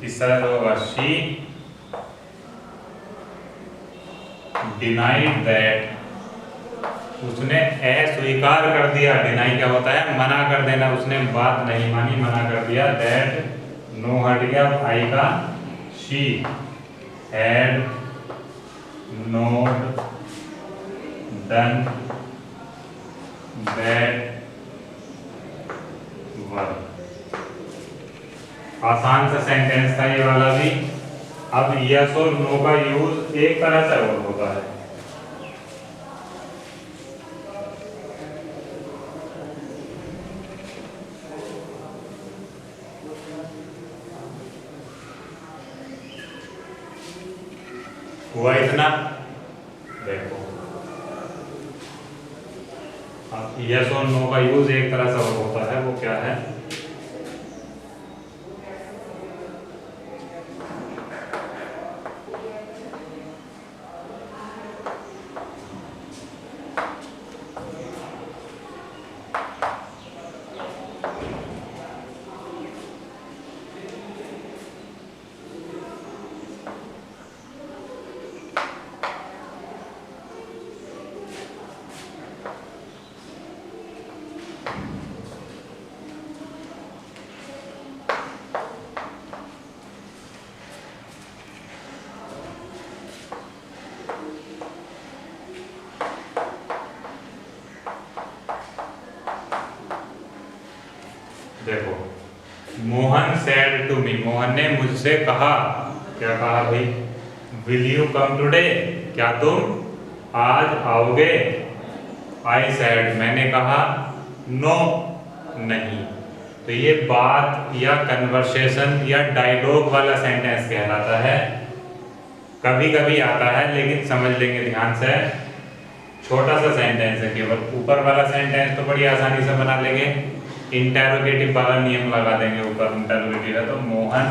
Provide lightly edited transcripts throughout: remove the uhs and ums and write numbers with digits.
तीसरा जो होगा शी डिनाइड दैट, उसने अस्वीकार कर दिया। डिनाई क्या होता है? मना कर देना। उसने बात नहीं मानी, मना कर दिया। दैट नो हट गया आई का, she had not done that work. आसान सा सेंटेंस था ये वाला भी। अब यस और नो का यूज एक तरह से और होता है। हुआ इतना? देखो, अब यस और नो का यूज एक तरह से और होता है। वो क्या है? देखो, Mohan said to me, Mohan ने मुझसे कहा। क्या कहा भाई? विल यू कम टुडे, क्या तुम आज आओगे? आई सेड, मैंने कहा। नो, नहीं। तो ये बात या कन्वर्सेशन या डायलॉग वाला सेंटेंस कहलाता है। कभी कभी आता है, लेकिन समझ लेंगे ध्यान से। छोटा सा सेंटेंस है केवल। ऊपर वाला सेंटेंस तो बड़ी आसानी से बना लेंगे। इंटेरोगेटिव वाला नियम लगा देंगे। ऊपर इंटेरोगेटिव है तो मोहन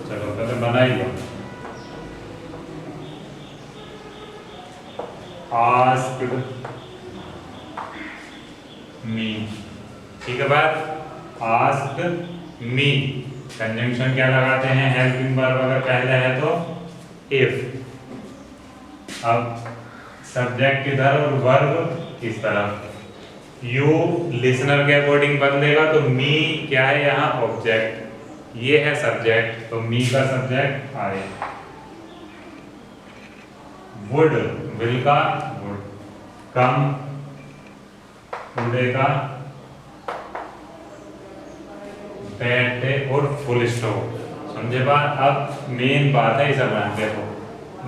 चलो पहले बनाइए। आस्क्ड मी, ठीक है बात? Asked me. कंजंक्शन क्या लगाते हैं? हेल्पिंग वर्ब अगर पहले है तो इफ। अब सब्जेक्ट किधर और वर्ब किस तरफ? यू लिसनर के अकॉर्डिंग बदलेगा तो मी क्या है यहाँ? ऑब्जेक्ट। ये है सब्जेक्ट, तो मी का सब्जेक्ट आए। वुड, विल का वुड। कम, टुडे का दैट डे और फुल स्टॉप। समझे बात? अब मेन बात है इस बयान। देखो,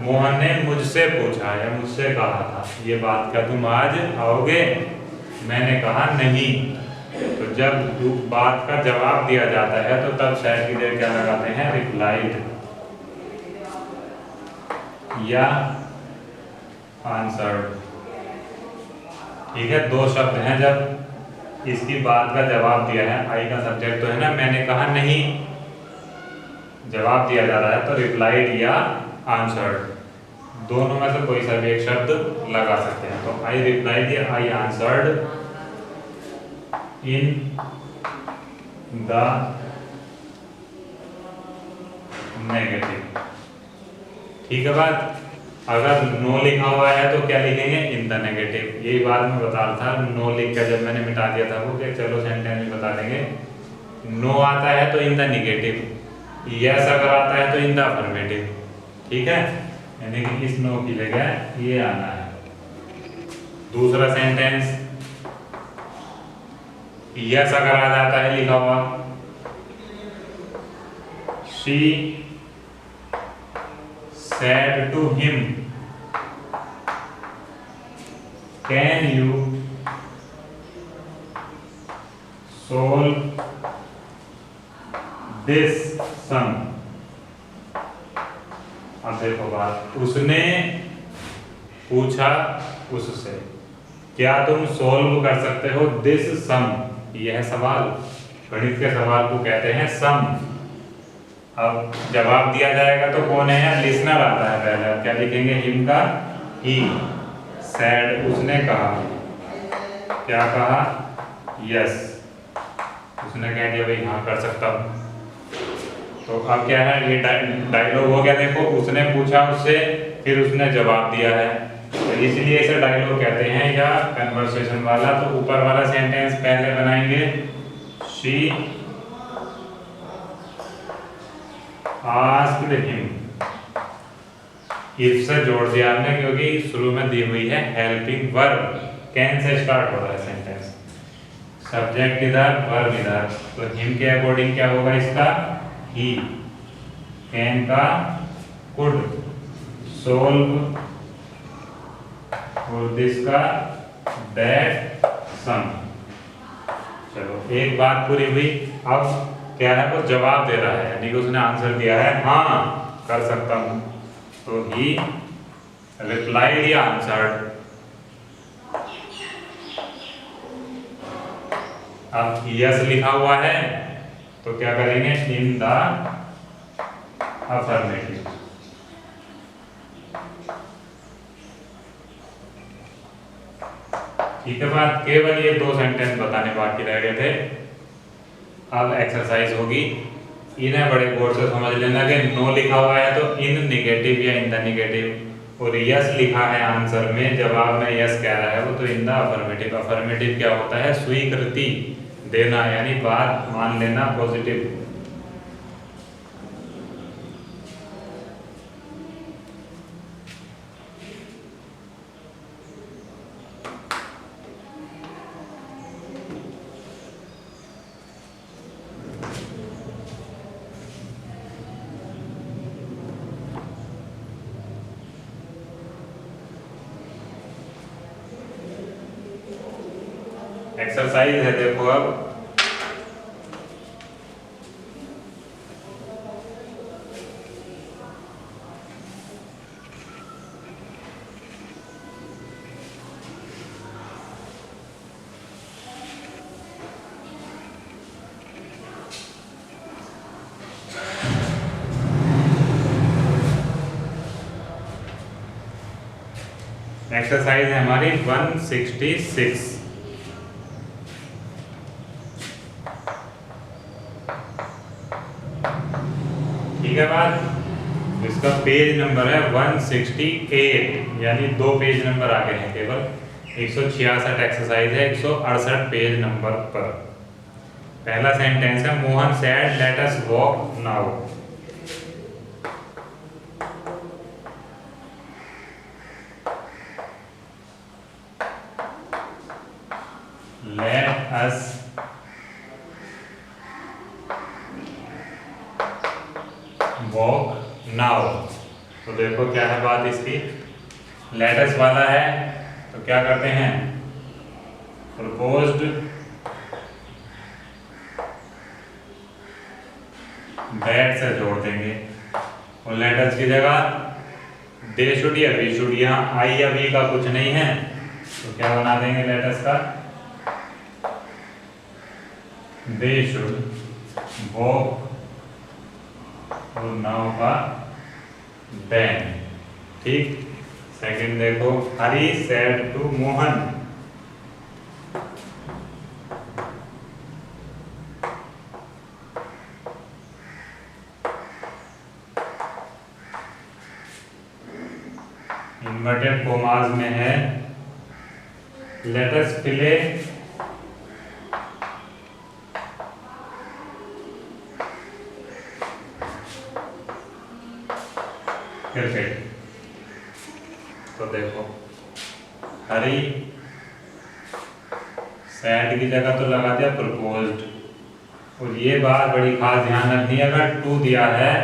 मोहन ने मुझसे पूछा या मुझसे कहा था ये बात, क्या तुम आज आओगे? मैंने कहा नहीं। तो जब बात का जवाब दिया जाता है तो तब शायद की देर क्या लगाते हैं? रिप्लाइड या आंसर्ड। ठीक है, दो शब्द हैं। जब इसकी बात का जवाब दिया है, आई का सब्जेक्ट तो है ना, मैंने कहा नहीं, जवाब दिया जा रहा है तो रिप्लाइड या आंसर्ड। दोनों में से कोई सा भी एक शब्द लगा सकते हैं। तो आई रिप्लाइड या I answered in the negative. ठीक है बात? अगर नो लिखा हुआ है तो क्या लिखेंगे? In the negative. यही बात मैं बता रहा था। नो लिख कर जब मैंने मिटा दिया था वो, कि चलो सेंटेंस में बता देंगे। नो आता है तो इन द नेगेटिव, यस अगर आता है तो इन द अफर्मेटिव। ठीक है, यानी कि इस नो की जगह ये आना है। दूसरा सेंटेंस, यस अगर आ जाता है लिखा हुआ, she said to him, can you solve this sum? अब देखो बात, उसने पूछा उससे, क्या तुम सोल्व कर सकते हो दिस सम? यह सवाल, गणित के सवाल को कहते हैं सम। अब जवाब दिया जाएगा तो कौन है? लिसनर आता है पहले। अब क्या लिखेंगे? हिम का ही सैड उसने कहा, क्या कहा, यस, उसने कह दिया भाई हाँ कर सकता हूँ। तो अब क्या है, ये डायलॉग हो गया। देखो उसने पूछा उससे, फिर उसने जवाब दिया है, तो इसलिए इसे डायलॉग कहते हैं या कन्वर्सेशन वाला। तो ऊपर वाला सेंटेंस पहले बनाएंगे, शी आस्क्ड हिम। इफ से जोड़ दिया हमने क्योंकि शुरू में दी हुई है helping verb, can say start हो रहा है सेंटेंस, सब्जेक्ट इधर वर्ब इधर, तो हिम के अकॉर्डिंग क्या होगा इसका, ही, कैन का कुड, सोल्व और दिस का दैट सम। चलो एक बात पूरी हुई। अब क्या है, वो जवाब दे रहा है, यानी कि उसने आंसर दिया है हाँ कर सकता हूँ। तो ही रिप्लाइड या आंसर्ड। अब यस लिखा हुआ है तो क्या करेंगे, इन द अफर्मेटिव। ठीक है बात, केवल ये 2 सेंटेंस बताने बाकी रह गए थे। अब एक्सरसाइज होगी, इन्हें बड़े गौर से समझ लेना कि नो लिखा हुआ है तो इन निगेटिव या इन द निगेटिव, और यस लिखा है आंसर में, जवाब में यस कह रहा है वो, तो इन द अफर्मेटिव। अफर्मेटिव क्या होता है, स्वीकृति देना, यानी बात मान लेना, पॉजिटिव। एक्सरसाइज है, देखो अब एक्सरसाइज है हमारी 166। ठीक है बात, इसका पेज नंबर है 168, यानी 2 पेज नंबर आगे हैं केवल। 166 एक्सरसाइज है 168 पेज नंबर पर। पहला सेंटेंस है, Mohan said let us walk now. Let us walk now. तो देखो क्या है बात इसकी, लेट अस वाला है तो क्या करते हैं, प्रपोज्ड दैट से जोड़ देंगे, और लेट अस की जगह दे शुड या वी शुड, यहाँ आई या वी का कुछ नहीं है तो क्या बना देंगे लेट अस का, दे शुड वॉक, और नाउ का देन। ठीक, सेकंड देखो, Hari said to Mohan. Inverted commas में है, लेट अस प्ले क्रिकेट। तो देखो हरी सैड की जगह तो लगा दिया प्रपोज्ड, और ये बात बड़ी खास ध्यान रखनी है, अगर टू दिया है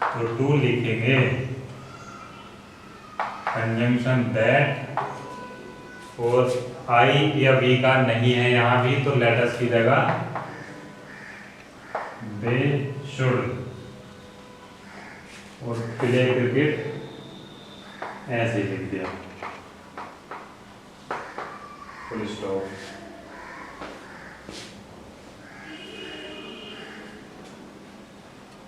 तो टू लिखेंगे कंजंक्शन दैट, और आई या वी का नहीं है यहाँ भी, तो लेट अस की जगह दे शुड, और प्ले क्रिकेट ऐसे लिख दिया, फुल स्टॉप।